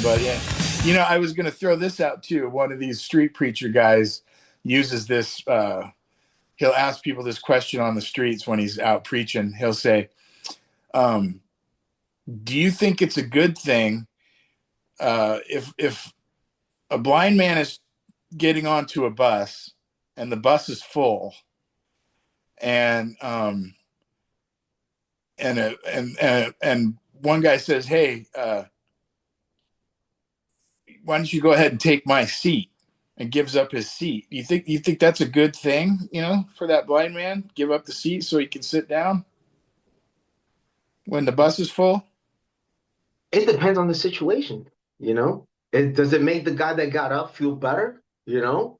buddy. And, you know, I was going to throw this out too. One of these street preacher guys uses this. He'll ask people this question on the streets when he's out preaching. He'll say, do you think it's a good thing if a blind man is getting onto a bus and the bus is full and one guy says, hey, why don't you go ahead and take my seat, and gives up his seat? You think that's a good thing, you know, for that blind man? Give up the seat so he can sit down when the bus is full? It depends on the situation, you know. Does it make the guy that got up feel better? You know,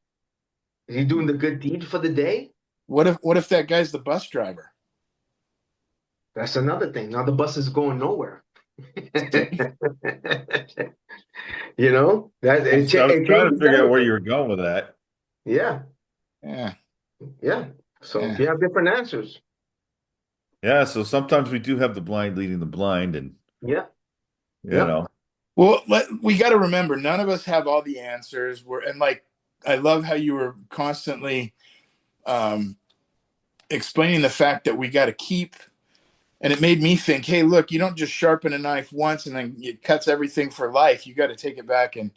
is he doing the good deed for the day? What if that guy's the bus driver? That's another thing. Now the bus is going nowhere. You know, that I was trying to figure out where you were going with that. Yeah. Yeah. Yeah. So you have different answers. Yeah. So sometimes we do have the blind leading the blind, and yeah, you know. Well, we got to remember, none of us have all the answers. I love how you were constantly explaining the fact that we got to keep. And it made me think, hey, look, you don't just sharpen a knife once and then it cuts everything for life. You got to take it back. And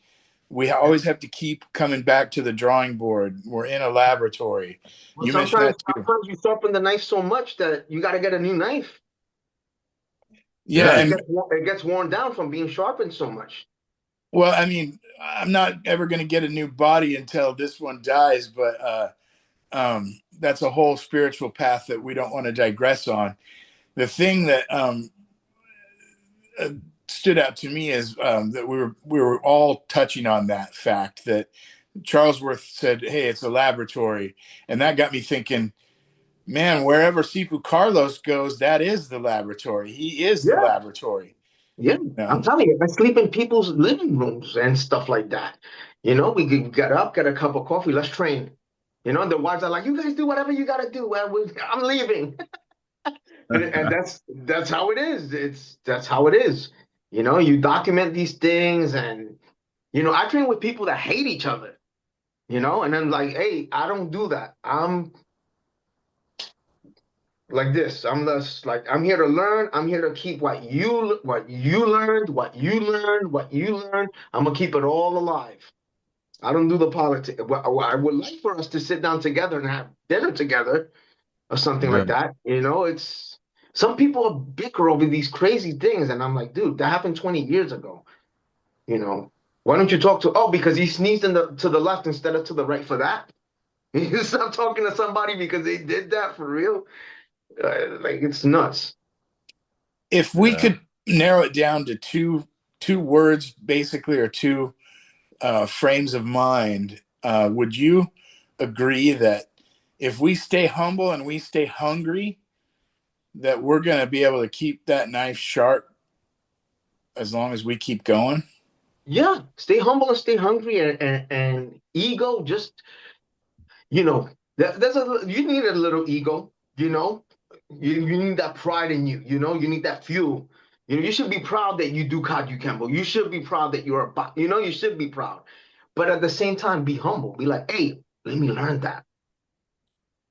we always have to keep coming back to the drawing board. We're in a laboratory. Well, you mentioned that too. Sometimes you sharpen the knife so much that you got to get a new knife. Yeah. And it gets worn down from being sharpened so much. Well, I mean, I'm not ever going to get a new body until this one dies. But that's a whole spiritual path that we don't want to digress on. The thing that stood out to me is that we were all touching on that fact that Charlesworth said, hey, it's a laboratory. And that got me thinking, man, wherever Sifu Carlos goes, that is the laboratory. He is the laboratory. Yeah, you know? I'm telling you, I sleep in people's living rooms and stuff like that. You know, we could get up, get a cup of coffee, let's train. You know, the wives are like, you guys do whatever you got to do. I'm leaving. And that's how it is. That's how it is. You know, you document these things, and you know, I train with people that hate each other. You know, and I'm like, hey, I don't do that. I'm like this. I'm just like, I'm here to learn. I'm here to keep what you learned. I'm gonna keep it all alive. I don't do the politics. Well, I would like for us to sit down together and have dinner together or something like that. You know, it's some people bicker over these crazy things, and I'm like, dude, that happened 20 years ago. You know, why don't you talk to? Oh, because he sneezed to the left instead of to the right for that. You stop talking to somebody because they did that for real. Like it's nuts. If we could narrow it down to two words, basically, or two frames of mind, would you agree that if we stay humble and we stay hungry, that we're going to be able to keep that knife sharp as long as we keep going? Yeah, stay humble and stay hungry, and ego. Just you know, you need a little ego. You know, you need that pride in you. You know, you need that fuel. You know, you should be proud that you do Kajukenbo. You should be proud that you're you know, you should be proud. But at the same time, be humble. Be like, hey, let me learn that.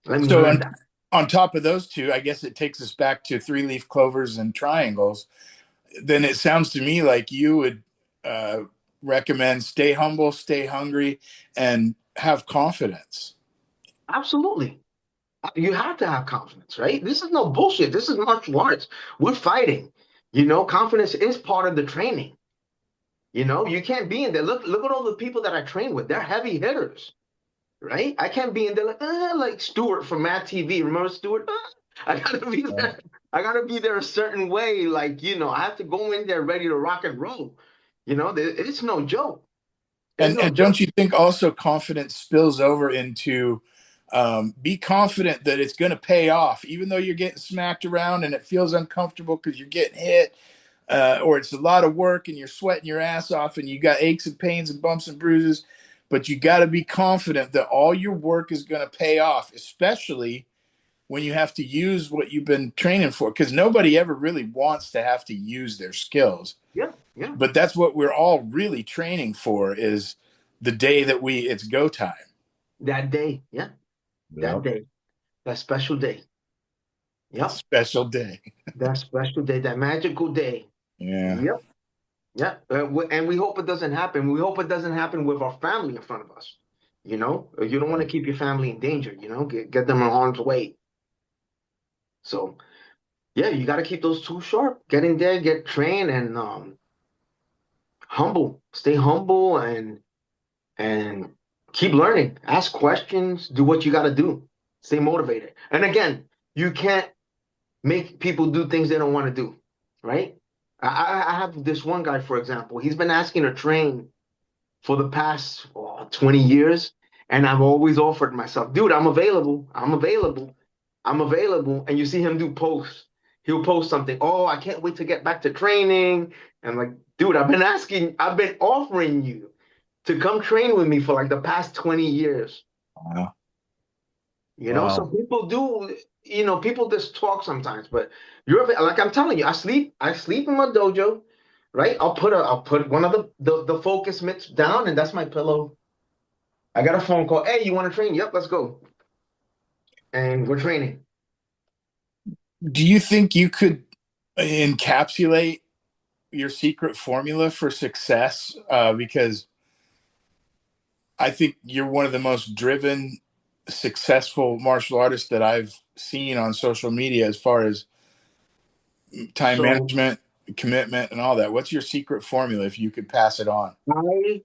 Let me learn that. On top of those two, I guess it takes us back to 3-leaf clovers and triangles. Then it sounds to me like you would recommend stay humble, stay hungry, and have confidence. Absolutely. You have to have confidence, right? This is no bullshit. This is martial arts. We're fighting. You know, confidence is part of the training. You know, you can't be in there. Look at all the people that I train with. They're heavy hitters, right? I can't be in there like Stuart from Mad TV. Remember Stuart? I gotta be there. I gotta be there a certain way. Like, you know, I have to go in there ready to rock and roll. You know, it's no joke. And don't you think also confidence spills over into be confident that it's going to pay off, even though you're getting smacked around and it feels uncomfortable because you're getting hit, or it's a lot of work and you're sweating your ass off and you got aches and pains and bumps and bruises. But you got to be confident that all your work is going to pay off, especially when you have to use what you've been training for, because nobody ever really wants to have to use their skills. Yeah. Yeah. But that's what we're all really training for, is the day that it's go time. That day. Yeah. That Yep. day. That special day. That Yep. special day. That special day. That magical day. Yeah. Yep. Yeah, and we hope it doesn't happen. We hope it doesn't happen with our family in front of us. You know, you don't want to keep your family in danger. You know, get them in harm's way. So yeah, you got to keep those tools sharp. Get in there, get trained, and humble. Stay humble and keep learning. Ask questions. Do what you got to do. Stay motivated. And again, you can't make people do things they don't want to do, right? I have this one guy, for example. He's been asking to train for the past 20 years. And I've always offered myself, dude, I'm available. I'm available. I'm available. And you see him do posts. He'll post something. Oh, I can't wait to get back to training. And like, dude, I've been offering you to come train with me for like the past 20 years. Wow. You know, so Wow. people do, people just talk sometimes, but like I'm telling you, I sleep in my dojo, right? I'll put one of the focus mitts down, and that's my pillow. I got a phone call. Hey, you want to train? Yep, let's go. And we're training. Do you think you could encapsulate your secret formula for success? Because I think you're one of the most driven, successful martial artists that I've seen on social media as far as time So management, commitment, and all that. What's your secret formula if you could pass it on? I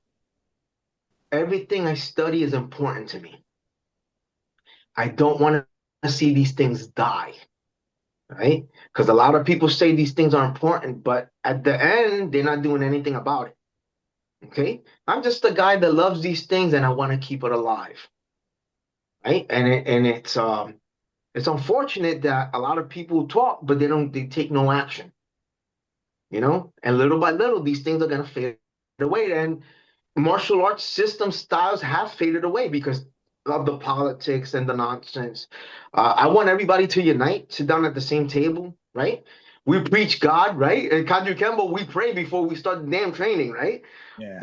everything I study is important to me. I don't want to see these things die, right? Because a lot of people say these things are important, but at the end, they're not doing anything about it. Okay, I'm just a guy that loves these things and I want to keep it alive, right? It's unfortunate that a lot of people talk, but they take no action, And little by little, these things are gonna fade away. And martial arts system styles have faded away because of the politics and the nonsense. I want everybody to unite, sit down at the same table, right? We preach God, right? And Kajukenbo, we pray before we start the damn training, right? Yeah.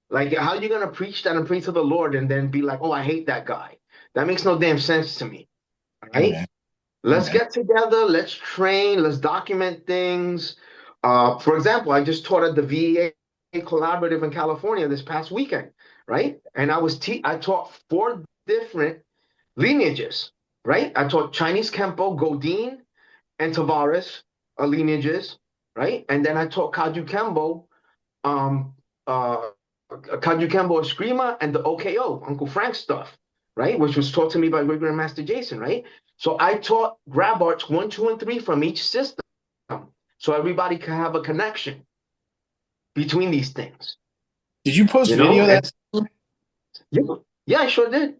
Like how are you gonna preach that and pray to the Lord and then be like, oh, I hate that guy? That makes no damn sense to me. All right. Amen. Let's Amen. get together, let's train, let's document things. For example, I just taught at the VA collaborative in California this past weekend, right? And I taught 4 different lineages, right? I taught Chinese Kenpo, Godin, and Tavares lineages, right? And then I taught Kajukenbo, um, uh, Kajukenbo Eskrima, and the OKO, Uncle Frank stuff, right? Which was taught to me by Great Grandmaster Jason, right? So I taught grab arts 1, 2, and 3 from each system, so everybody can have a connection between these things, Did you post you know? video of And that? yeah, yeah, I sure did.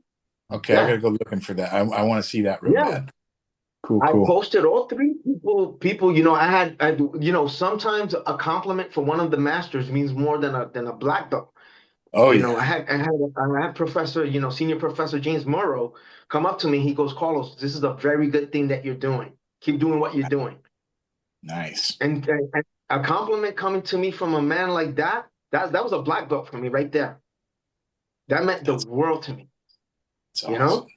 Okay, I Yeah, gotta go looking for that. I want to see that real yeah. bad. Cool, I cool. posted all 3 people, sometimes a compliment for one of the masters means more than a black belt. Oh yeah. I had Professor, Senior Professor James Morrow come up to me. He goes, Carlos, this is a very good thing that you're doing. Keep doing what you're doing. Nice. And a compliment coming to me from a man like that was a black belt for me right there. That meant the That's world to me, that's you awesome. know?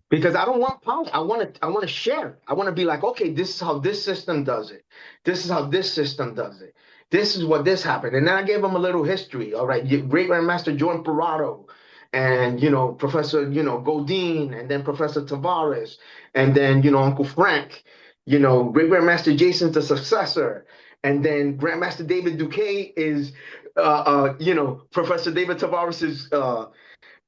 Because I don't want power. I want to share. I want to be like, okay, this is how this system does it. This is how this system does it. This is what this happened. And then I gave them a little history. All right, Great Grandmaster Jordan Parado, and Professor, Godin, and then Professor Tavares, and then Uncle Frank, Great Grandmaster Jason's the successor. And then Grandmaster David Duque is Professor David Tavares's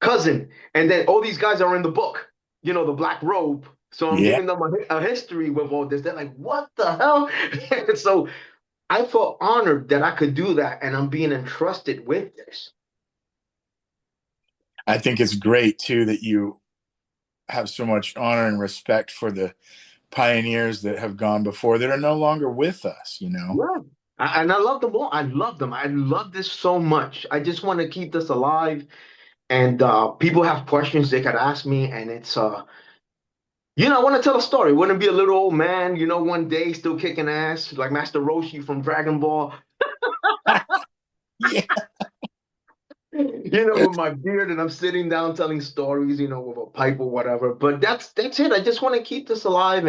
cousin, and then all these guys are in the book, the black robe. So I'm Yeah. giving them a history with all this. They're like, what the hell? So I felt honored that I could do that, and I'm being entrusted with this. I think it's great too that you have so much honor and respect for the pioneers that have gone before that are no longer with us. Yeah. And I love them all. I love them. I love this so much. I just want to keep this alive. And people have questions they could ask me, and it's I want to tell a story. Want to be a little old man, one day still kicking ass like Master Roshi from Dragon Ball. Yeah. With my beard, and I'm sitting down telling stories, with a pipe or whatever. But that's it. I just want to keep this alive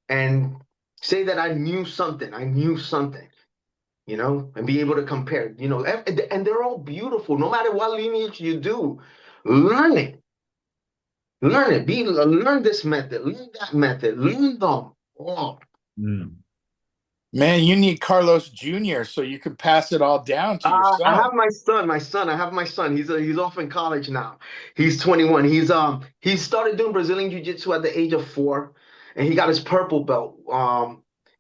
and say that I knew something. I knew something, and be able to compare, and they're all beautiful. No matter what lineage you do, learn it. Learn it. Learn this method, learn that method, learn them all. Mm. Man, you need Carlos Jr. so you can pass it all down to your I have son. my son. I have my son. He's off in college now. He's 21. He started doing Brazilian Jiu-Jitsu at the age of 4, and he got his purple belt.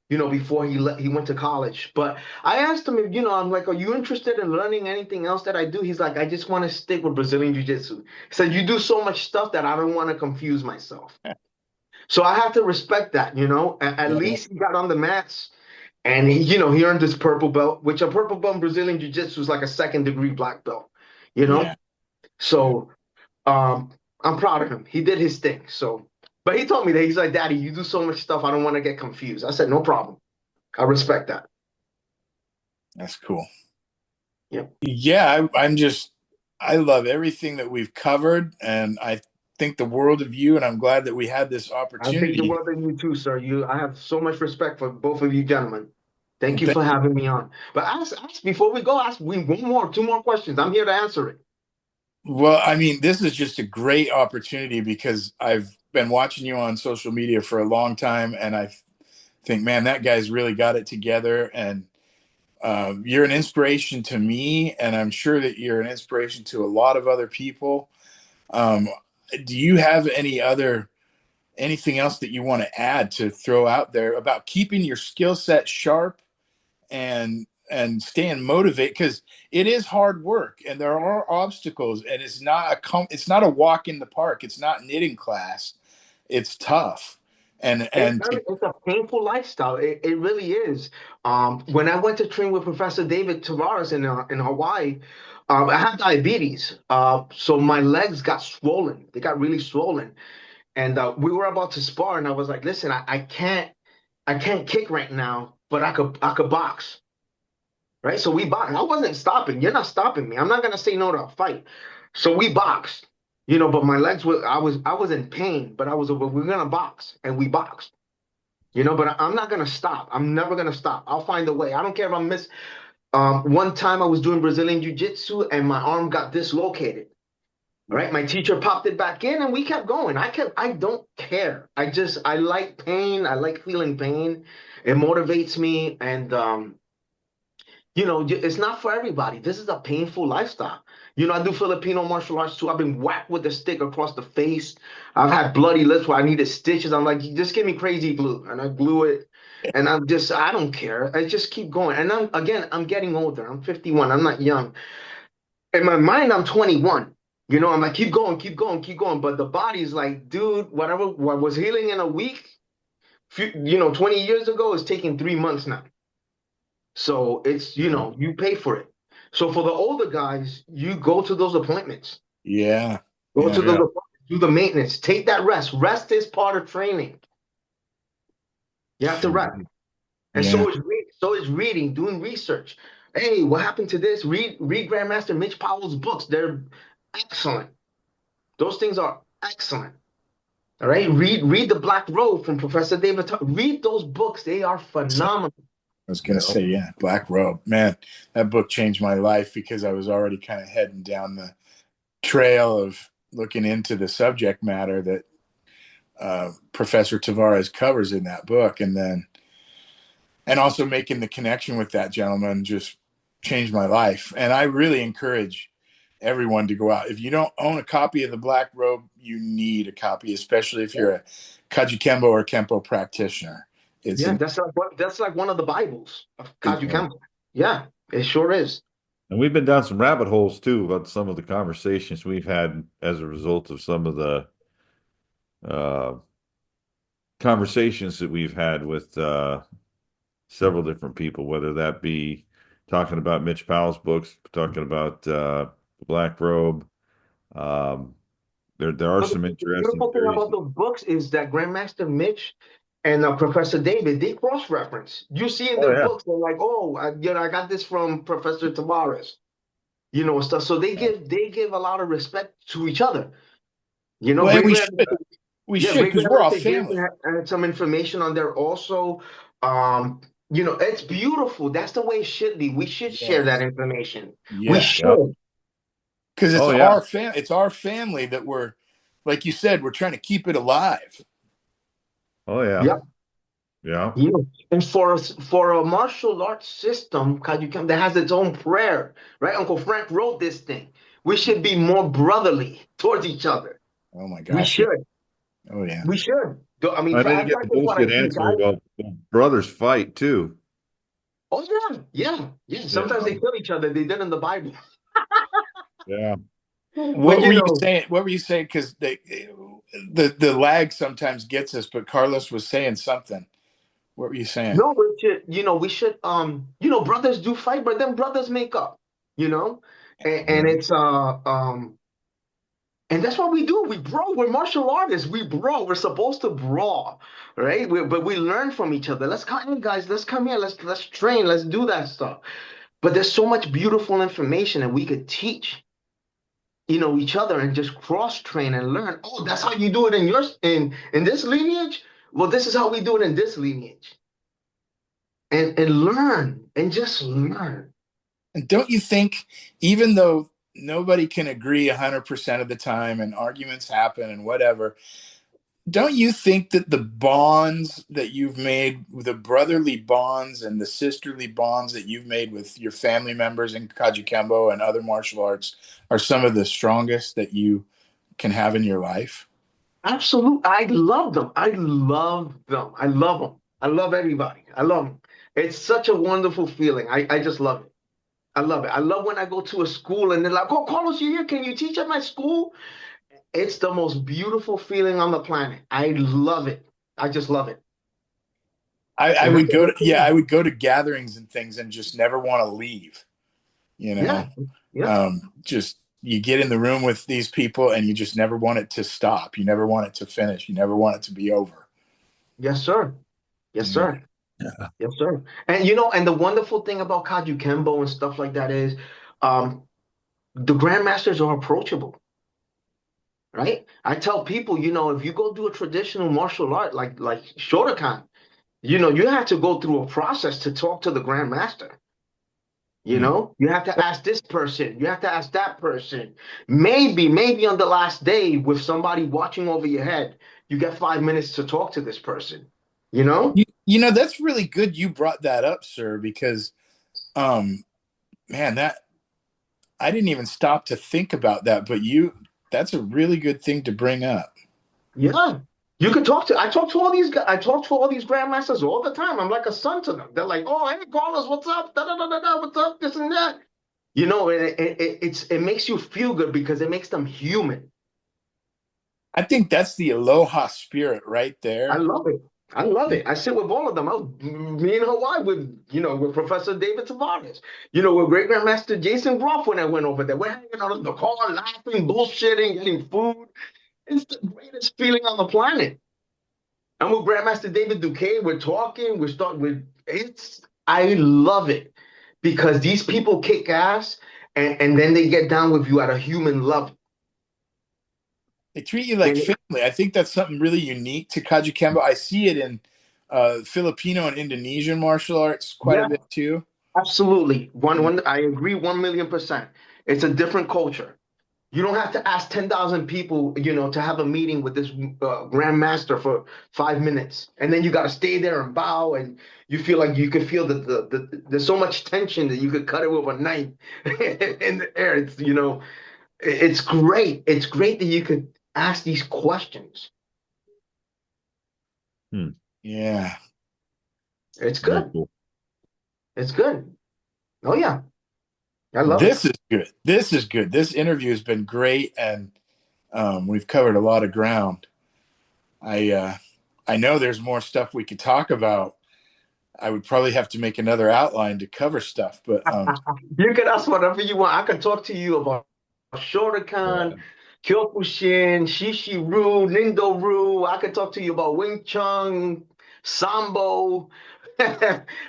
Before he went to college. But I asked him if I'm like, are you interested in learning anything else that I do? He's like, I just want to stick with Brazilian Jiu-Jitsu. He said, you do so much stuff that I don't want to confuse myself. So I have to respect that. At Yeah, least he got on the mats. And he earned this purple belt, which a purple belt in Brazilian Jiu-Jitsu is like a second-degree black belt, you know? yeah, yeah. So I'm proud of him. He did his thing. So, but he told me that he's like, Daddy, you do so much stuff, I don't want to get confused. I said, no problem. I respect that. That's cool. Yep. Yeah, I love everything that we've covered, and I think the world of you, and I'm glad that we had this I think the opportunity. world of you too, sir. I have so much respect for both of you gentlemen. Thank Well, you for having me on. But ask before we go, ask me two more questions. I'm here to answer it. well, I mean, this is just a great opportunity because I've been watching you on social media for a long time, and I think, man, that guy's really got it together, and you're an inspiration to me, and I'm sure that you're an inspiration to a lot of other people. Um, do you have anything else that you want to add to throw out there about keeping your skill set sharp and staying motivated? Because it is hard work and there are obstacles, and it's not a walk in the park. It's not knitting class. It's tough. And It's a painful lifestyle. It really is. When I went to train with Professor David Tavares in Hawaii, I have diabetes. So my legs got swollen. They got really swollen. And we were about to spar, and I was like, listen, I can't kick right now, but I could box. Right? So we boxed. I wasn't stopping. You're not stopping me. I'm not gonna say no to a fight. So we boxed. But my legs were I was in pain, but we're gonna box, and we boxed. But I'm not gonna stop. I'm never gonna stop. I'll find a way. I don't care if I miss. One time I was doing Brazilian Jiu-Jitsu and my arm got dislocated. Right, my teacher popped it back in, and we kept going. I don't care. I like pain. I like feeling pain. It motivates me, and it's not for everybody. This is a painful lifestyle. I do Filipino martial arts too. I've been whacked with a stick across the face. I've had bloody lips where I needed stitches. I'm like, just give me crazy glue. And I glue it. And I don't care. I just keep going. And I'm getting older. I'm 51. I'm not young. In my mind, I'm 21. I'm like, keep going, keep going, keep going. But the body's like, dude, what was healing in a week, 20 years ago is taking 3 months now. So it's, you pay for it. So for the older guys, you go to those appointments. yeah, Go yeah, to those Yeah. appointments, do the maintenance, take that rest. Rest is part of training. You have to rest. And yeah. so is reading, doing research. Hey, what happened to this? Read Grandmaster Mitch Powell's books. They're excellent. Those things are excellent. All right. Read The Black Robe from Professor David. Read those books. They are phenomenal. I was gonna say, yeah, Black Robe. Man, that book changed my life because I was already kind of heading down the trail of looking into the subject matter that Professor Tavares covers in that book, and also making the connection with that gentleman just changed my life. And I really encourage everyone to go out. If you don't own a copy of the Black Robe, you need a copy, especially if you're a Kajukenbo or Kenpo practitioner. It's Yeah, an that's like one of the Bibles of yeah, Kajukenbo. Yeah, it sure is. And we've been down some rabbit holes too about some of the conversations we've had as a result of some of the uh, conversations that we've had with several different people, whether that be talking about Mitch Powell's books, talking about Black Robe. Um, there are But some the interesting beautiful thing theories. about those books is that Grandmaster Mitch, and Professor David, they cross-reference. You see in Oh their yeah. books, they're like, oh, I got this from Professor Tavares, stuff. So they give a lot of respect to each other. Well, and Great grand, we yeah, should great because we're all grandmaster Jason family. had some information on there also. Um, it's beautiful. That's the way it should be. We should share that Yes, information. We yes, Yep. should. because Oh yeah. it's our family that we're, like you said, we're trying to keep it alive. Oh yeah. Yep. Yeah. And for a martial arts system, Kajukenbo, that has its own prayer, right? Uncle Frank wrote this thing. We should be more brotherly towards each other. Oh my We gosh, yeah. should. Oh yeah. We should. I mean, I didn't get that's the just what I bullshit see, answer guys. about brothers fight too. Oh yeah, yeah, yeah. You Sometimes they know. kill each other. They did in the Bible. Yeah. But What were you saying? What were you saying? Because the lag sometimes gets us, but Carlos was saying something. What were you saying? no, we should, brothers do fight, but then brothers make up, you know, and Yeah. it's and that's what we do. We brawl. We're martial artists. We brawl. We're supposed to brawl, right? But we learn from each other. Let's come in, guys. Let's come here. Let's train. Let's do that stuff. But there's so much beautiful information that we could teach, each other and just cross train and learn. Oh, that's how you do it in this lineage. Well, this is how we do it in this lineage, and learn and just learn. And don't you think, even though nobody can agree 100% of the time and arguments happen and whatever, don't you think that the bonds that you've made, the brotherly bonds and the sisterly bonds that you've made with your family members in Kajukenbo and other martial arts are some of the strongest that you can have in your life? Absolutely. I love them. I love them. I love them. I love everybody. I love them. It's such a wonderful feeling. I just love it. I love it. I love when I go to a school and they're like, oh, Carlos, you here? Can you teach at my school? It's the most beautiful feeling on the planet. I love it. I just love it. I And that's would a go to, good yeah, I feeling. would go to gatherings and things and just never want to leave, you know. Yeah. Yeah. Just you get in the room with these people and you just never want it to stop. You never want it to finish. You never want it to be over. Yes, sir. Yes, Yeah. sir. Yes, sir. And and the wonderful thing about Kaju Kembo and stuff like that is um the grandmasters are approachable, right? I tell people, if you go do a traditional martial art like Shotokan, you have to go through a process to talk to the grandmaster. Hmm. You have to ask this person, you have to ask that person. Maybe on the last day with somebody watching over your head, you get 5 minutes to talk to this person, you know? That's really good you brought that up, sir, because um man, that I didn't even stop to think about that, but that's a really good thing to bring up. Yeah. I talk to all these guys, I talk to all these grandmasters all the time. I'm like a son to them. They're like, oh, hey, Carlos, what's up? Da, da, da, da, da, what's up? This and that. And it makes you feel good because it makes them human. I think that's the aloha spirit right I there. love it. I love it. I sit with all of them. I was me in Hawaii with Professor David Tavares, with Great Grandmaster Jason Groff when I went over there. We're hanging out in the car, laughing, bullshitting, getting food. It's the greatest feeling on the planet. I'm with Grandmaster David Duque. We're talking. We're starting with it's. I love it because these people kick ass and then they get down with you at a human level. They treat you like And family. I think that's something really unique to Kajukenbo. I see it in Filipino and Indonesian martial arts quite a yeah, bit too. absolutely. You know, I agree 1,000,000%. It's a different culture. You don't have to ask 10,000 people, to have a meeting with this grandmaster for 5 minutes. And then you got to stay there and bow. And you feel like you could feel that there's so much tension that you could cut it with a knife in the air. It's great. It's great that you could ask these questions. Hmm. yeah. It's Very good. cool. It's good. Oh, yeah. I love it. This is good. This is good. This interview has been great, and we've covered a lot of ground. I uh, I know there's more stuff we could talk about. I would probably have to make another outline to cover stuff, but You can ask whatever you want. I can talk to you about Shotokan, Yeah. Kyokushin, Shishiru, Nindo-Ru. I can talk to you about Wing Chun, sambo,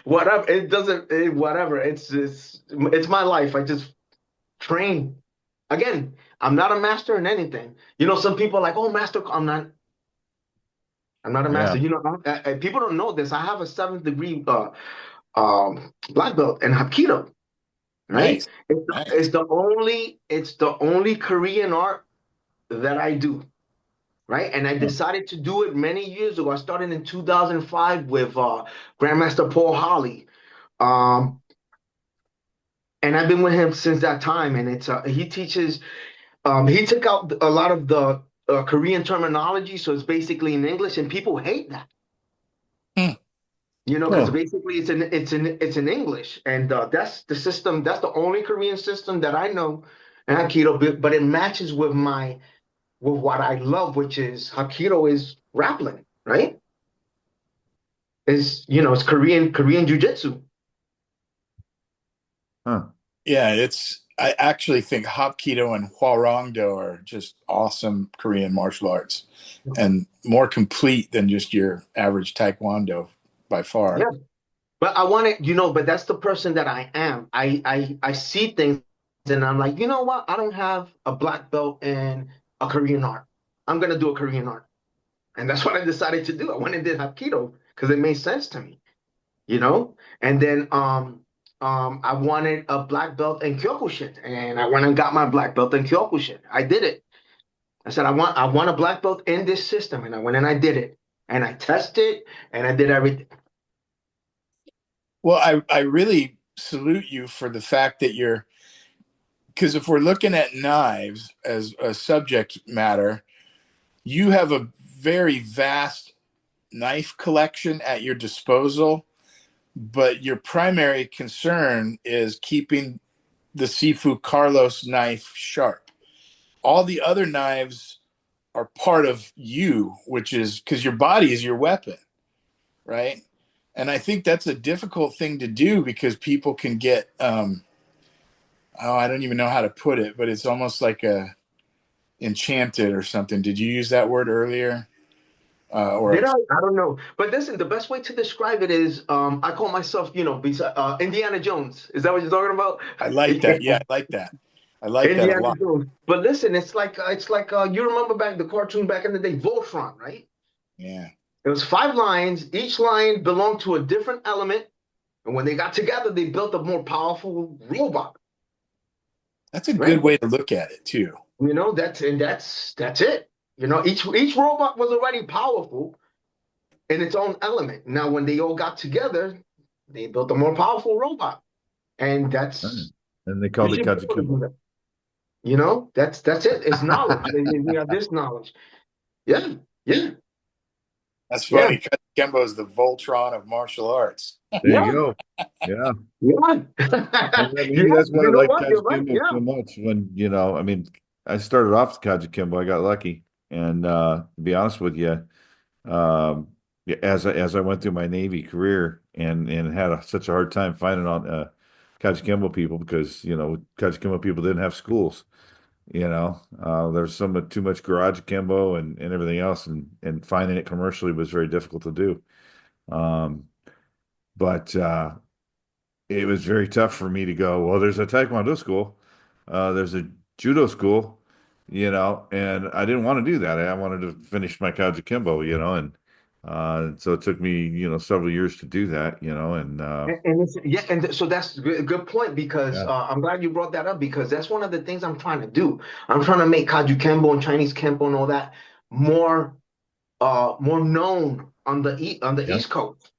whatever. It doesn't, whatever. It's my life. I just train. Again, I'm not a master in anything. Some people are like, oh, master. I'm not a Yeah. master. People don't know this. I have a seventh degree black belt in Hapkido, right? Nice. It's the, Nice. it's the only it's the only Korean art that I do, right? And I Huh. decided to do it many years ago. I started in 2005 with Grandmaster Paul Holly, um, and I've been with him since that time. And he teaches. He took out a lot of the Korean terminology, so it's basically in English, and people hate that. Hmm. Because Huh. basically it's in English, and that's the system. That's the only Korean system that I know in Aikido, but it matches with what I love, which is Aikido is grappling, right? It's Korean Jiu-Jitsu. Huh. Yeah, I actually think Hapkido and Hwarangdo are just awesome Korean martial arts and more complete than just your average Taekwondo by far. Yeah, but I want to, but that's the person that I am. I see things and I'm like, you know what? I don't have a black belt in a Korean art. I'm gonna do a Korean art. And that's what I decided to do. I went and did Hapkido because it made sense to me, you know? And then I wanted a black belt in Kyokushin. And I went and got my black belt in Kyokushin. I did it. I said, I want a black belt in this system. And I went and I did it. And I tested and I did everything. Well, I really salute you for the fact that because if we're looking at knives as a subject matter, you have a very vast knife collection at your disposal, but your primary concern is keeping the Sifu Carlos knife sharp. All the other knives are part of you, which is because your body is your weapon, right? And I think that's a difficult thing to do because people can get, oh, I don't even know how to put it, but it's almost like a enchanted or something. Did you use that word earlier? Or Did I? I don't know. But listen, the best way to describe it is I call myself, Indiana Jones. Is that what you're talking about? I like that. Yeah, I like that. I like that a Indiana lot. Jones. But listen, it's like you remember back the cartoon back in the day, Voltron, right? Yeah, It was 5 lines. Each line belonged to a different element, and when they got together, they built a more powerful robot, that's a good right? way to look at it too. That's it. Each robot was already powerful in its own element. Now, when they all got together, they built a more powerful robot, and Right. that's And they you called it should be able to do Kajukenbo. that. That's it. It's knowledge. We have this knowledge. Yeah, yeah, That's yeah, funny. Kembo is the Voltron of martial arts. There yeah, you go. Yeah. yeah. And Yeah, maybe that's why I you know like what? You're right. Kajukenbo Yeah. so much when, I mean, I started off with Kajukenbo. I got lucky. And to be honest with you, um, yeah, as I went through my Navy career and had such a hard time finding on Kajukenbo people because, Kajukenbo people didn't have schools. There's some too much garage Kimbo and everything else, and finding it commercially was very difficult to do. Um, but it was very tough for me to go, well, there's a Taekwondo school, there's a judo school, and I didn't want to do that. I wanted to finish my Kajukenbo, and so it took me, several years to do that, and So that's a good point because yeah, I'm glad you brought that up because that's one of the things I'm trying to do. I'm trying to make Kajukenbo and Chinese Kenpo and all that more more known on the yeah, East Coast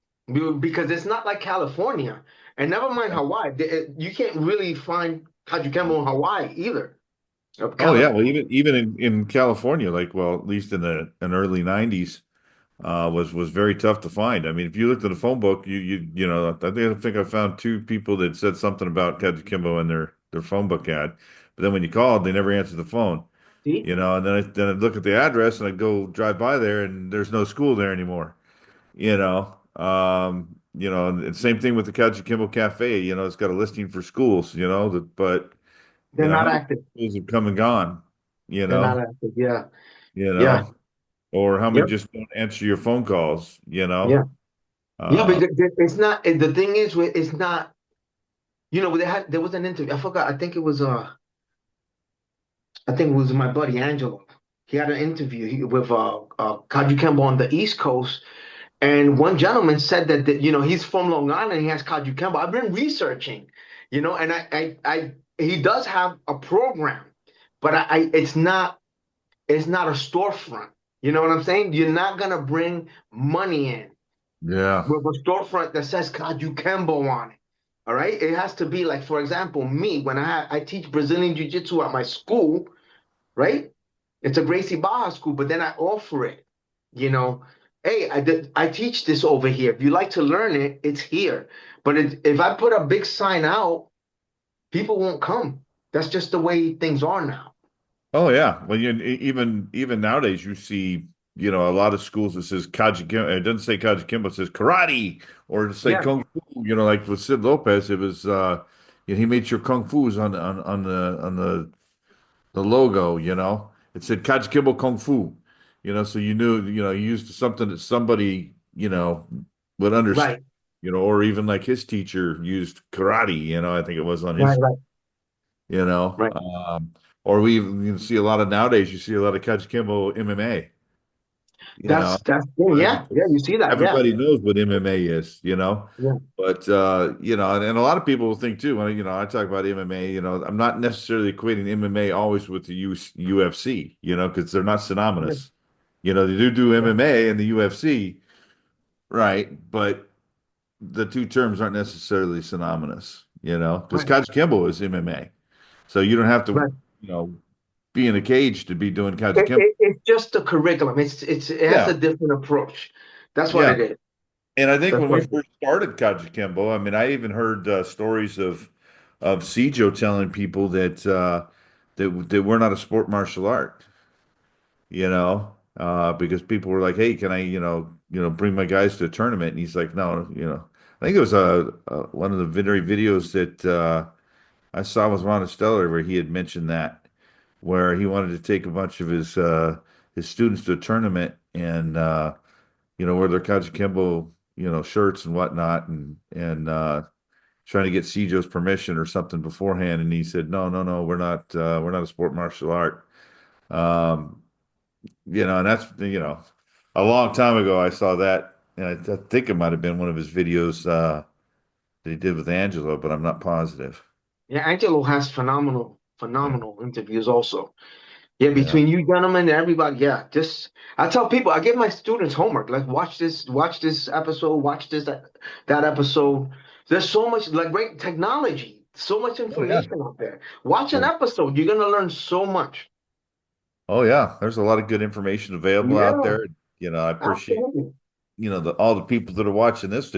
because it's not like California and never mind yeah. Hawaii. You can't really find Kajukenbo in Hawaii either. Oh yeah, California. well, even in California, like, well, at least in early '90s, was very tough to find. I mean, if you looked at the phone book, I think I found two people that said something about Kajukenbo in their phone book ad, but then when you called, they never answered the phone. See? And then I'd look at the address and I'd go drive by there, and there's no school there anymore. And same thing with the Kajukenbo Cafe. It's got a listing for schools. But They're how not many active. schools have come and gone? You They're not know, active. Yeah. you Yeah. know, or how many Yep. just don't answer your phone calls? Yeah. Yeah, but it's not. The thing is, it's not. There was an interview. I forgot. I think it was my buddy Angelo. He had an interview with Kajukenbo on the East Coast, and one gentleman said that he's from Long Island. He has Kajukenbo. I've been researching, and he does have a program, but it's not a storefront. You know what I'm saying? You're not gonna bring money in Yeah. with a storefront that says Kajukenbo on it. All right, it has to be like, for example, me when I teach Brazilian Jiu Jitsu at my school, right? It's a Gracie Barra school, but then I offer it. You know, hey, I teach this over here. If you like to learn it, it's here. But if I put a big sign out, people won't come. That's just the way things are now. Oh yeah. Well, even nowadays you see, a lot of schools that says Kaji Kim. It doesn't say Kaji Kimbo, it says karate or to say Yeah, kung fu. Like with Sid Lopez, it was he made sure kung fu's on the logo. It said Kaji Kimbo Kung Fu. So you knew, he used something that somebody, would understand. right, Or even like his teacher used karate. I think it was on right, his right, you know. right. Or we even see a lot of nowadays, you see a lot of Kajukenbo MMA, you know, That's yeah, yeah. You because see that? Yeah, everybody knows what MMA is. yeah, But and a lot of people think too, when I talk about MMA, I'm not necessarily equating MMA always with the UFC, because they're not yeah, synonymous. They do yeah. MMA and the UFC, right? But the two terms aren't necessarily synonymous, because Right, Kajukenbo is MMA. So you don't have to, right. you know, be in a cage to be doing Kajukenbo. It's just a curriculum. It has a Yeah, different approach. That's what yeah. it is. And I think That's when we what it is. first started Kajukenbo, I mean, I even heard stories of Sijo telling people that we're not a sport martial art, because people were like, "Hey, can I, bring my guys to a tournament?" And he's like, "No." I think it was one of the very videos that I saw with Ron Esteller where he had mentioned that, where he wanted to take a bunch of his students to a tournament and wear their Kajukenbo, shirts and whatnot, and trying to get Sijo's permission or something beforehand. And he said, "No, no, no, we're not a sport martial art." Um, and that's a long time ago I saw that, and I think it might have been one of his videos that he did with Angelo, but I'm not positive. Yeah, Angelo has Yeah, phenomenal interviews also. Yeah, yeah, between you gentlemen and everybody, yeah. Just I tell people, I give my students homework. Like watch this episode, watch that episode. There's so much like great technology, so much oh yeah, information out there. Watch an yeah. episode, you're gonna learn so much. Oh yeah, there's a lot of good information available out Yeah, there. I appreciate absolutely. all the people that are watching this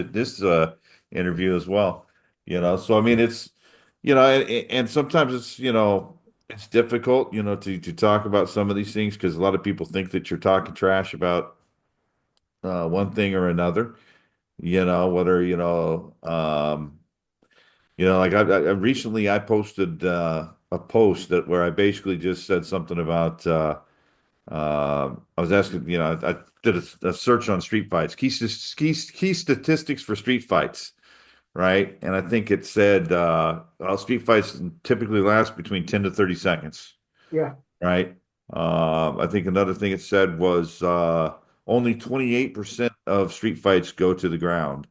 interview as well. So I mean it's and sometimes it's difficult to talk about some of these things because a lot of people think that you're talking trash about one thing or another. Whether like I recently I posted a post that where I basically just said something about I was asking, I did a search on street fights, key statistics for street fights, right? And I think it said, well, street fights typically last between 10 to 30 seconds, Yeah, right? I think another thing it said was only 28% of street fights go to the ground.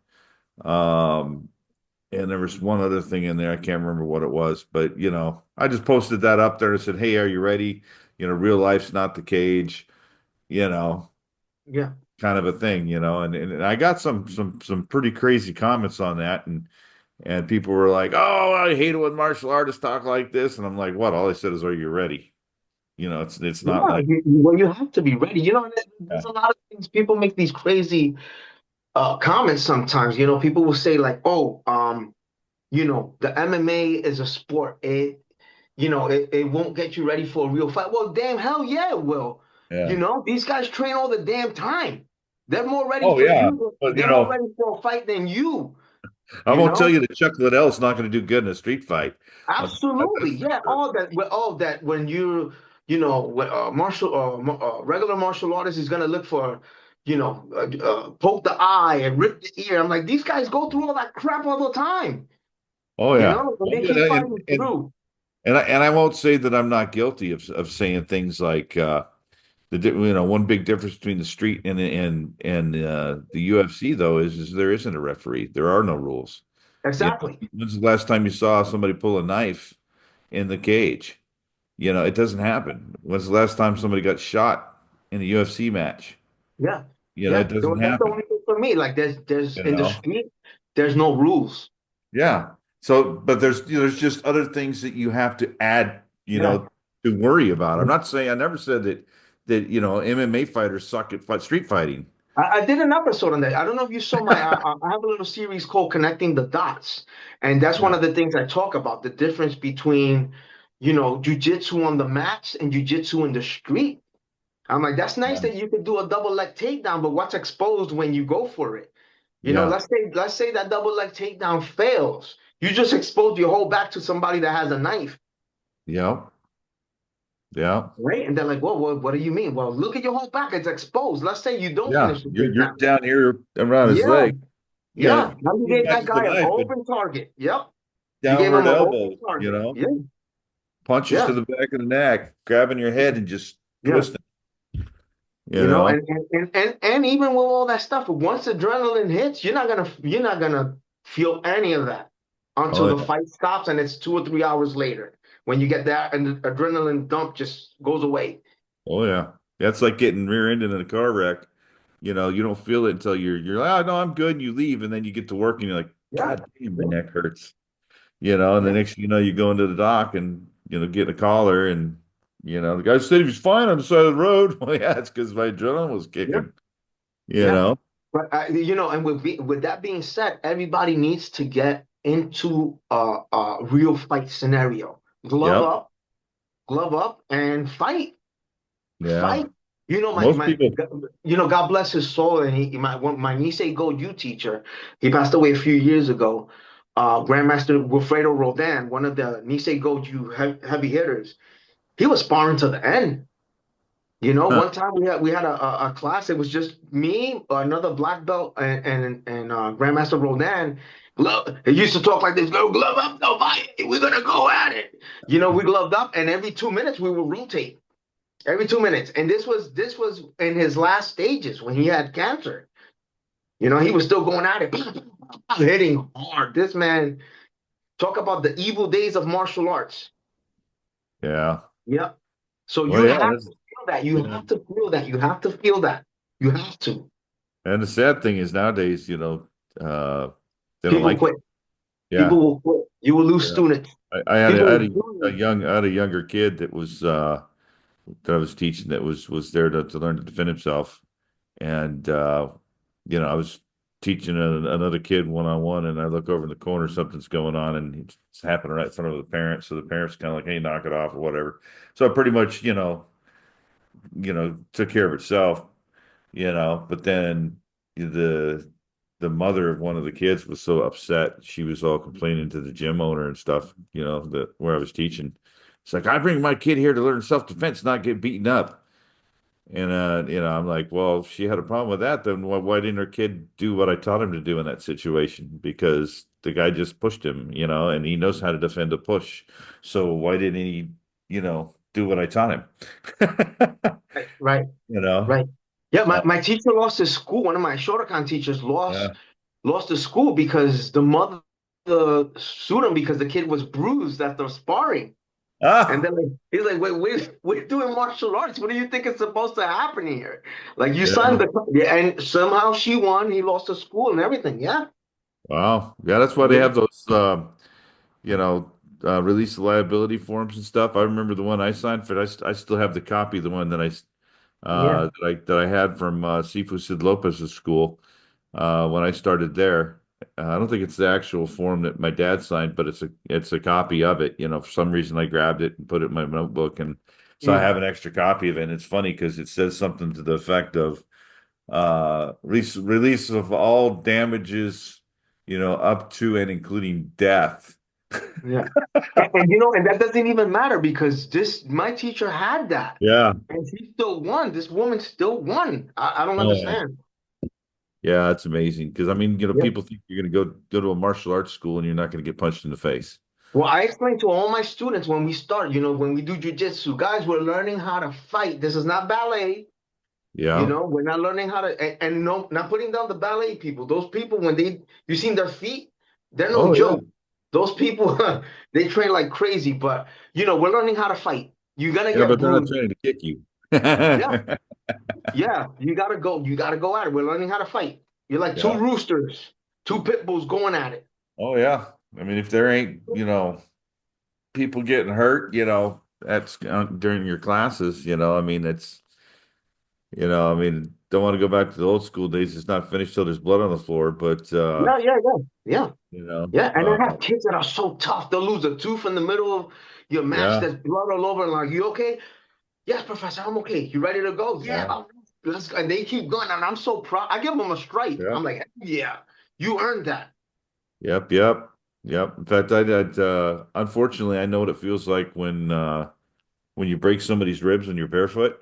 Um, and there was one other thing in there. I can't remember what it was, but I just posted that up there and said, "Hey, are you ready? Real life's not the cage." you know, yeah. kind of a thing, and I got some pretty crazy comments on that, and people were like, "Oh, I hate it when martial artists talk like this," and I'm like, "What?" All I said is, "Are you ready?" It's not Yeah, like, well, you have to be ready. There's yeah, a lot of things. People make these crazy comments sometimes. People will say like, "Oh, the MMA is a sport. It won't get you ready for a real fight." Well, damn, hell yeah, it will. yeah. These guys train all the damn time. They're more ready Oh for yeah, you. but They're more ready for a fight than I you won't tell know? you that Chuck Liddell's not going to do good in a street fight. Absolutely. That's for Yeah. sure. All that when regular martial artist is going to look for, poke the eye and rip the ear. I'm like, these guys go through all that crap all the time, Oh yeah. and Oh, they yeah, keep fighting through. and I won't say that I'm not guilty of saying things like one big difference between the street and the UFC though is there isn't a referee. There are no rules. Exactly. When's the last time you saw somebody pull a knife in the cage? It doesn't happen. When's the last time somebody got shot in a UFC match? Yeah. It Yeah. doesn't So that's the happen. only thing for me. Like there's You in the know? street, there's no rules. Yeah. So, but there's just other things that you have to add, Yeah. to worry about. I'm not saying I never said that MMA fighters suck at street fighting. I did an episode on that. I don't know if you saw I have a little series called Connecting the Dots. And that's one Yeah. of the things I talk about, the difference between, jujitsu on the mats and jujitsu in the street. I'm like, that's nice Yeah. that you can do a double leg takedown, but what's exposed when you go for it? Yeah. Let's say that double leg takedown fails. You just exposed your whole back to somebody that has a knife, Yeah. Yeah. right? And they're like, well, what do you mean? Well, look at your whole back. It's exposed. Let's say you don't Yeah. finish the You're takedown. down here around his Yeah, leg. yeah. Now you He gave that catches the guy an knife, but open target. Yep. You gave him downward an open elbows, target. Yeah, punches yeah, to the back of the neck, grabbing your head and just yeah. twisting, you You know, know? and even with all that stuff, once adrenaline hits, you're not gonna feel any of that until Oh the yeah. fight stops, and it's 2 or 3 hours later when you get that, and the adrenaline dump just goes away. Oh yeah. That's like getting rear-ended in a car wreck. You don't feel it until you're like, oh no, I'm good. And you leave, and then you get to work, and you're like, Yeah, God damn, my yeah, neck hurts. And the yeah, next thing you know, you go into the dock and get a collar, and the guy said he was fine on the side of the road. Well, yeah, it's because my adrenaline was yeah, kicking. You yeah. know? But and with that being said, everybody needs to get into a real fight scenario. Glove Yep. up, glove up, and fight. Yeah. Fight. You know, Most people. God bless his soul, and my Nisei Go-Ju teacher, he passed away a few years ago. Grandmaster Wilfredo Roldan, one of the Nisei Go-Ju heavy hitters, he was sparring to the end. Huh. One time we had a class. It was just me, another black belt, and Grandmaster Roldan. He used to talk like this. Go glove up, no fight. We're gonna go at it. We gloved up, and every 2 minutes we would rotate every 2 minutes. And this was in his last stages when he had cancer. He was still going at it, hitting hard. This man, talk about the evil days of martial arts. Yeah. Yep. So Well, you yeah. have to feel that. You Yeah. have to feel that. You have to feel that. You have to. And the sad thing is nowadays, they don't People like it. quit. People Yeah. will quit. You will lose Yeah. students. I had People a, I will had a join young I had a younger kid that I was teaching that was there to learn to defend himself. And I was teaching another kid one-on-one, and I look over in the corner, something's going on, and it's happening right in front of the parents. So the parents kind of like, hey, knock it off or whatever. So I pretty much, took care of itself, but then the the mother of one of the kids was so upset. She was all complaining to the gym owner and stuff, that where I was teaching. It's like, I bring my kid here to learn self-defense, not get beaten up. And I'm like, well, if she had a problem with that, then why didn't her kid do what I taught him to do in that situation? Because the guy just pushed him, and he knows how to defend a push. So why didn't he, do what I taught him? right, right, You know? right. Yeah, my, Uh, my teacher lost his school. One of my Shotokan teachers lost yeah. lost the school because the mother sued him because the kid was bruised after sparring. And Ah, then he's like, wait, we're doing martial arts. What do you think is supposed to happen here? Like you signed yeah. yeah, and somehow she won. He lost the school and everything. Yeah. Wow. Yeah, that's why they Yeah. have those you know, release the liability forms and stuff. I remember the one I signed for. I still have the copy of the one Yeah. that I had from Sifu Sid Lopez's school when I started there. I don't think it's the actual form that my dad signed, but it's a copy of it. For some reason I grabbed it and put it in my notebook, and so I Mm. have an extra copy of it. And it's funny because it says something to the effect of release of all damages, up to and including death. Yeah. And that doesn't even matter because my teacher had that. Yeah. And she still won. This woman still won. I don't Oh, yeah. understand. Yeah, it's amazing because I mean, Yeah. people think you're going to go to a martial arts school and you're not going to get punched in the face. Well, I explain to all my students when we start, when we do jujitsu, guys, we're learning how to fight. This is not ballet. Yeah. We're not learning how to, and no, not putting down the ballet people. Those people, when you seen their feet, they're no Oh yeah. joke. Those people, they train like crazy, but, we're learning how to fight. You're gonna Yeah, get but they're not bruised. trying to kick you. Yeah, yeah, you gotta go at it. We're learning how to fight. You're like two Yeah. roosters, two pit bulls going at it. Oh yeah. I mean, if there ain't, people getting hurt, that's during your classes, I mean, I mean, don't want to go back to the old school days. It's not finished till there's blood on the floor, but Yeah, yeah, yeah, yeah. you know, Yeah, and I uh, have kids that are so tough. They'll lose a tooth in the middle of your match. yeah, There's blood all over. And like, you okay? Yes, professor, I'm okay. You ready to go? Yeah, yeah, let's go. And they keep going. And I'm so proud. I give them a stripe. yeah. I'm like, yeah, you earned that. Yep, yep, yep. In fact, unfortunately, I know what it feels like when you break somebody's ribs when you're barefoot.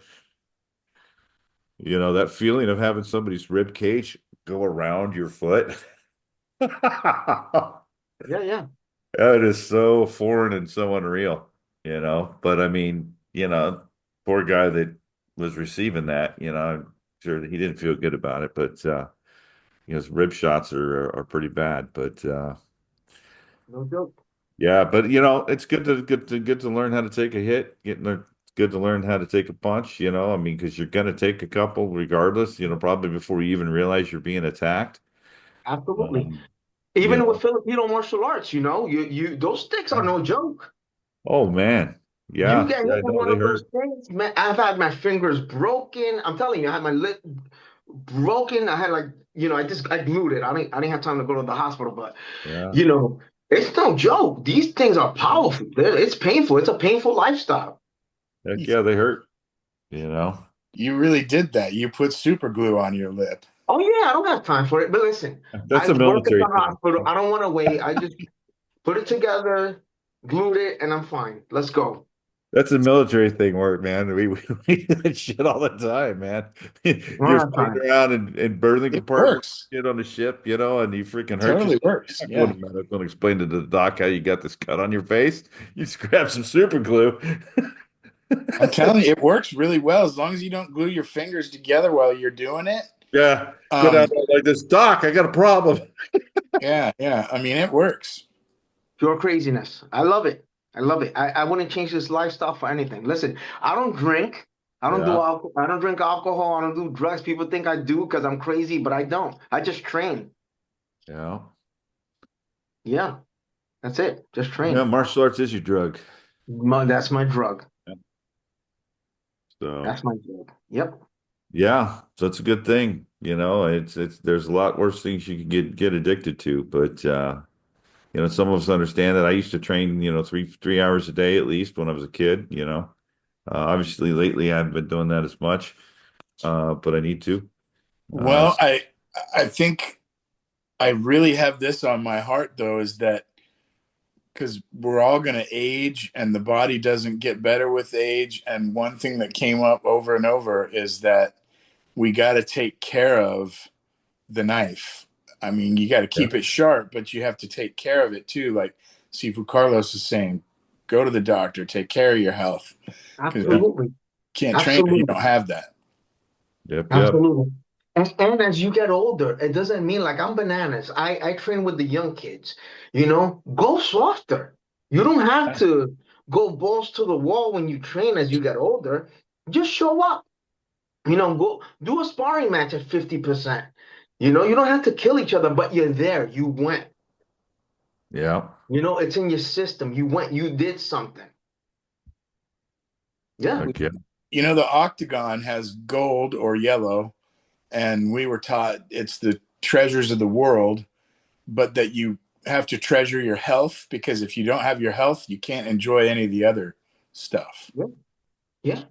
That feeling of having somebody's rib cage go around your foot. Yeah, yeah. That is so foreign and so unreal. But I mean, poor guy that was receiving that, I'm sure that he didn't feel good about it, but his rib shots are pretty bad. But No joke. yeah, but it's good to learn how to take a hit. It's good to learn how to take a punch, I mean, because you're gonna take a couple regardless, probably before you even realize you're being attacked. Absolutely. Um, you Even with know, Filipino martial arts, you those sticks are no joke. oh man. You Yeah, get hit yeah, I with know one they of those hurt. things, man. I've had my fingers broken. I'm telling you, I had my lip broken. I had I glued it. I didn't have time to go to the hospital, but Yeah. you know, it's no joke. These things are powerful. It's painful. It's a painful lifestyle. Heck You, yeah, they hurt, you know. you really did that. You put super glue on your lip. Oh yeah, I don't have time for it. But listen, That's I a work at military the thing. hospital. I don't want to wait. I just put it together, glued it, and I'm fine. Let's go. That's a military thing work, man. We do that shit all the time, man. I don't You're have floating time. around in berthing It compartments, works. shit on the ship, and you freaking It hurt totally yourself. works. You're not going Yeah. to medical and explain to the doc how you got this cut on your face. You just grab some super glue. I'm telling you, it works really well as long as you don't glue your fingers together while you're doing it. Yeah, go down Um, there like this, doc. I got a problem. yeah, yeah. I mean, it works. Pure craziness. I love it. I love it. I wouldn't change this lifestyle for anything. Listen, I don't drink. Yeah, I don't drink alcohol. I don't do drugs. People think I do because I'm crazy, but I don't. I just train. yeah, Yeah, that's it. Just yeah. train. Martial arts is your drug. That's my drug. Yeah. So. That's my drug. Yep. Yeah, so it's a good thing. It's there's a lot worse things you can get addicted to, but some of us understand that. I used to train, 3 hours a day at least when I was a kid. Obviously lately I haven't been doing that as much, but I need to. Uh, Well, I think I really have this on my heart though, is that because we're all going to age and the body doesn't get better with age. And one thing that came up over and over is that we got to take care of the knife. I mean, you got to yeah, keep it sharp, but you have to take care of it too. Like Sifu Carlos is saying, go to the doctor, take care of your health because yeah, you Absolutely. can't train if you Absolutely. don't have that. yep, yep, Absolutely. And as you get older, it doesn't mean like I'm bananas. I train with the young kids. Go softer. You don't have to go balls to the wall when you train as you get older. Just show up. Go do a sparring match at 50%. You don't have to kill each other, but you're there. You went. yeah. It's in your system. You went, you did something. Yeah. Okay. The octagon has gold or yellow, and we were taught it's the treasures of the world, but that you have to treasure your health because if you don't have your health, you can't enjoy any of the other stuff. Yeah. Yeah.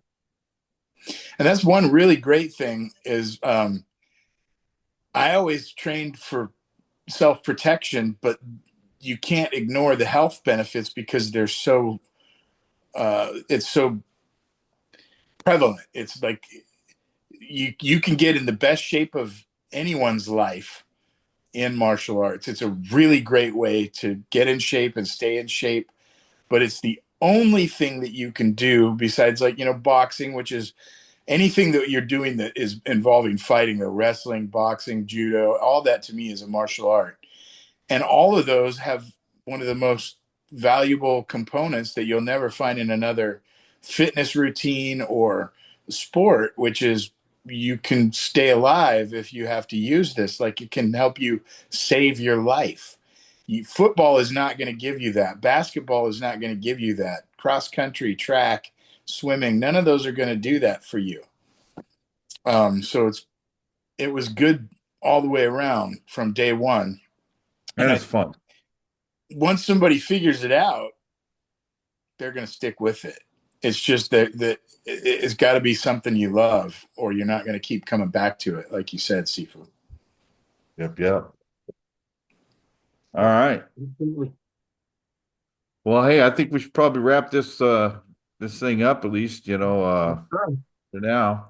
And that's one really great thing is I always trained for self-protection, but you can't ignore the health benefits because they're so it's so prevalent. It's like you can get in the best shape of anyone's life in martial arts. It's a really great way to get in shape and stay in shape, but it's the only thing that you can do besides, like, boxing, which is anything that you're doing that is involving fighting, the wrestling, boxing, judo, all that to me is a martial art. And all of those have one of the most valuable components that you'll never find in another fitness routine or sport, which is you can stay alive if you have to use this. Like, it can help you save your life. Football is not going to give you that. Basketball is not going to give you that. Cross country, track, swimming, none of those are going to do that for you. So it was good all the way around from day one. And And it's fun. once somebody figures it out, they're going to stick with it. It's just that it's got to be something you love, or you're not going to keep coming back to it, like you said, Sifu. Yep, yep. All right. Absolutely. Well, hey, I think we should probably wrap this thing up, at least, for now.